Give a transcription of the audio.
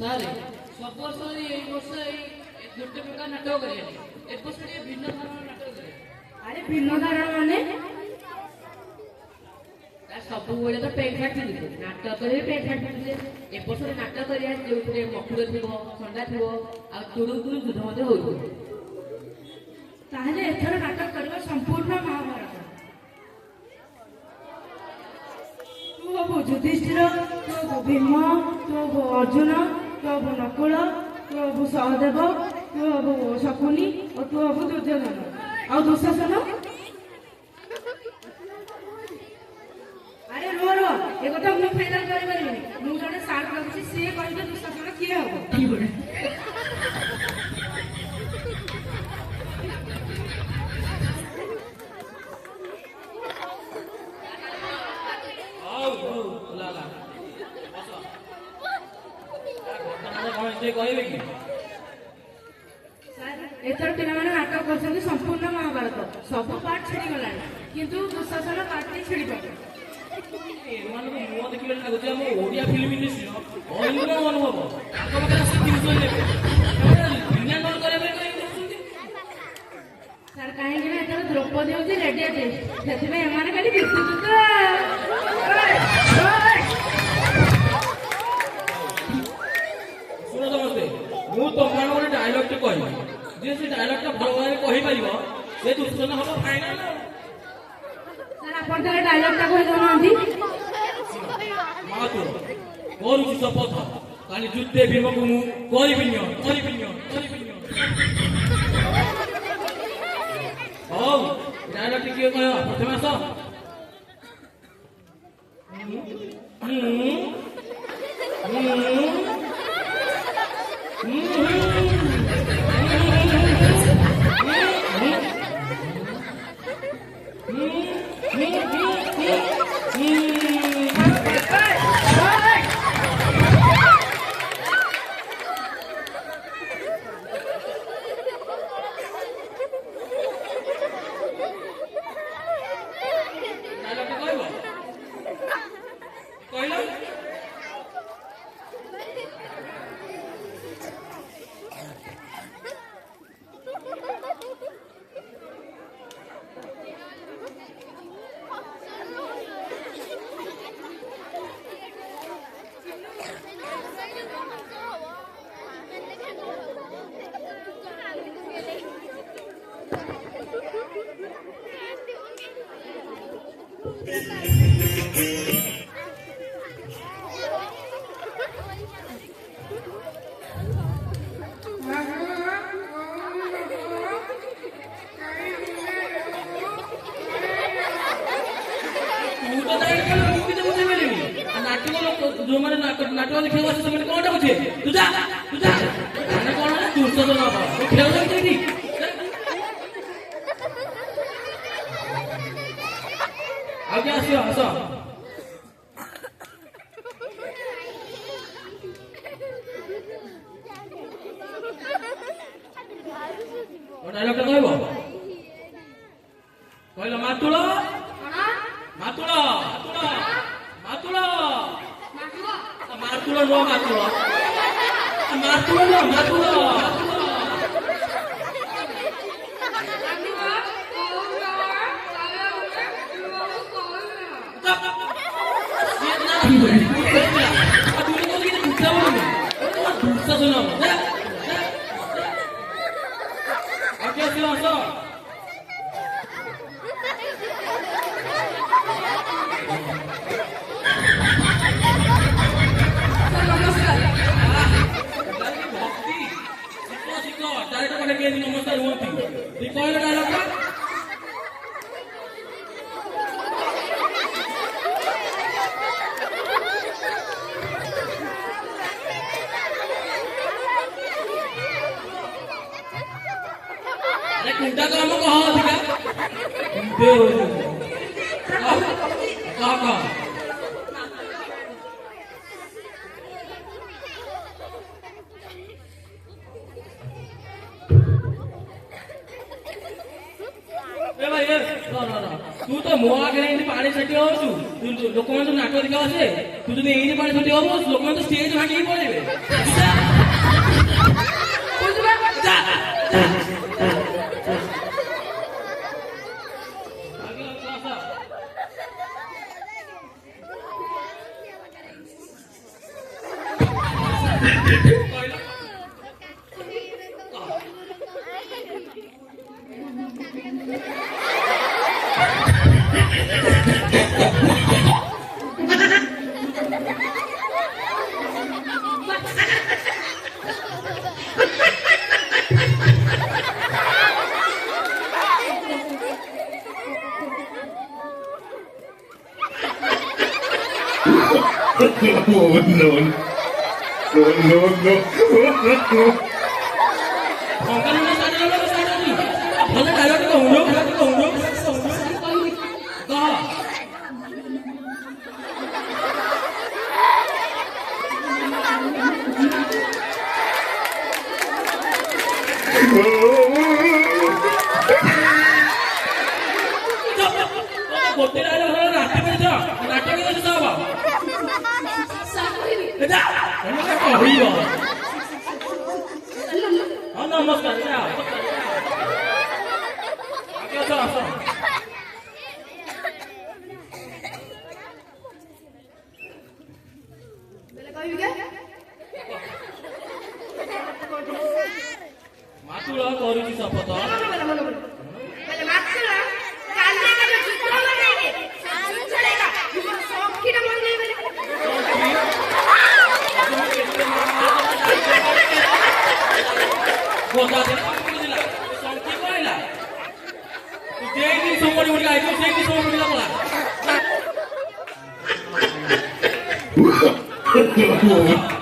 Sir ସବୁ ବର୍ଷ ଏଇ ବର୍ଷ ଏଇ ଗୋଟେ ପ୍ରକାର ନାଟକ କରିବେନି ଏ ବର୍ଷ ଟିକେ ଭିନ୍ନ ଧରଣର ନାଟକ କରିବେ। ଆରେ ଭିନ୍ନ ଧାରଣ ମାନେ ସବୁବେଳେ ତ ପେଣ୍ଟ ସାର୍ଟ ପିନ୍ଧିବେ ନାଟକ କରିବେ ପେଣ୍ଟ ସାର୍ଟ ପିନ୍ଧିବେ ଏ ବର୍ଷରେ ନାଟକ କରିବା ଯେଉଁଥିରେ ମକୁଳ ଥିବ ଥଣ୍ଡା ଥିବ ଆଉ ତୁଳୁ ତୁଳୁ ଯୁଦ୍ଧ ମଧ୍ୟ ହଉଥିବ। ତାହେଲେ ଏଥର ନାଟକ କରିବା ସମ୍ପୂର୍ଣ୍ଣ ମହାଭାରତ। ତୁ ହବୁ ଯୁଧିଷ୍ଠିର, ତୁ ହବୁ ଭୀମ, ତୁ ହବୁ ଅର୍ଜୁନ, ତୁ ହବୁ ନକୁଳ, ତୁ ହବୁ ସହଦେବ, ତୁ ହବୁ ଶକୁନି ଓ ତୁ ହବୁ ଦୁର୍ଯ୍ୟୋଧନ ଆଉ ଦୁଶାସନ। ଆରେ ରୁହ ରୁହ, ଏ କଥା ମୁଁ ଫାଇନାଲ କରିପାରିବିନି। ମୁଁ ଜଣେ ସାର୍ ଭାବୁଛି, ସିଏ କହିଲେ ଦୁଶାସନ କିଏ ହବ। କହିବେ କି ଏଥର ପିଲାମାନେ ନାଟକ କରୁଛନ୍ତି ସମ୍ପୂର୍ଣ୍ଣ ମହାଭାରତ। ସବୁ ପାର୍ଟ ଛିଡ଼ିଗଲାଣି କିନ୍ତୁ ଦୁଶାସନ ପାର୍ଟଟି ଛିଡ଼ି ପାରୁନି। ଏମାନଙ୍କୁ ମୁହଁ ଦେଖିଲେ ଲାଗୁଛି ଆମ ଓଡ଼ିଆ ଫିଲ୍ମ ଇଣ୍ଡଷ୍ଟ୍ରିର ଅହିଂସ ଅନୁଭବ। ତାଙ୍କ ପାଖରେ ଆସି ଜିନିଷ ନେବେ ବିନାଣ୍ଡ କରିବା ପାଇଁ କରୁଛନ୍ତି। ସାର୍ କାହିଁକି ନା ଏଥର ଦ୍ରୌପଦୀ ହେଉଛି ରେଡିଆ ଟେଷ୍ଟ, ସେଥିପାଇଁ ଏମାନେ ଖାଲି ବିଦ୍ୟୁତ। ଶୁଣ ସମସ୍ତେ, ମୁଁ ତମମାନଙ୍କୁ ଗୋଟେ ଡାଇଲଗଟେ କହିବି, ଯିଏ ସେ ଡାଇଲଗଟା ଭଲ ଭାବରେ କହିପାରିବ ସେ ଦୁଷ୍କର୍ମ ହବ ଫାଇନାଲ। ସାର୍ ଆପଣ ତାହେଲେ ଡାଇଲଗଟା କହିଦେଉନାହାନ୍ତି। ମା ତୋ କରୁଛି ଶପଥ, କାଲି ଯୁଦ୍ଧେ ଭୀମକୁ ମୁଁ କରିବିନି କରିବିନି କରିବିନି। ହଉ ଡାଇଲଗ ଟିକେ କହିବ, ପ୍ରଥମେ ଆସ। ଯୋଉମାନେ ନାଟକ ଦେଖିବାକୁ ଆସେ ସେମାନେ କଣଟା ବୁଝିବେ? ତୁ ଯା ମାନେ କଣ ଦୁର୍ଶୋଧନ ହବ ଖେଳୁଛନ୍ତି ଏଠି। ଆଉ କିଏ ଆସିବ? ଆସ। ଡାଇଲଗଟା କହିବ, କହିଲ ମାତୁଳ ମାତୁଳ ମାତୁଳ ମାତୁଳ ନୁହ ମାତୁଳ ମାତୁଳ ନୁହ ମାତୁଳ। ଦୁଃଶାସନ ଆସ। ନମସ୍କାର ହୁଅନ୍ତି କହିଲେ ଡାଇଲଗଟା। कुंडा काम कहा अधिका कहा भाई तू तो ମୋ ଆଗରେ ଏମିତି ପାଣି ଛାଟି ହଉଛୁ ଲୋକମାନେ ସବୁ ନାଟ ଦେଖିବା ଆସେ ତୁ ଯଦି ଏମିତି ପାଣି ଛାଟି ହବ ଲୋକମାନେ ତ ଷ୍ଟେଜ ଭାଙ୍ଗିକି ପଳେଇବେ ଯା। Oh no. No, no, no. ଟଙ୍କା ଭଲ ଡାଇଲଗ କହୁନୁ କହୁନୁ କହ। ଗୋଟେ ଡାଇଲଗ ନାଟ୍ୟ କରିଛ ନାଟ୍ୟ କରିଛ ହବ କହିବ ହଁ ନମସ୍କାର ଆସ ଆସ ମାତୁଳ କରୁଛି ଶପଥ Oh,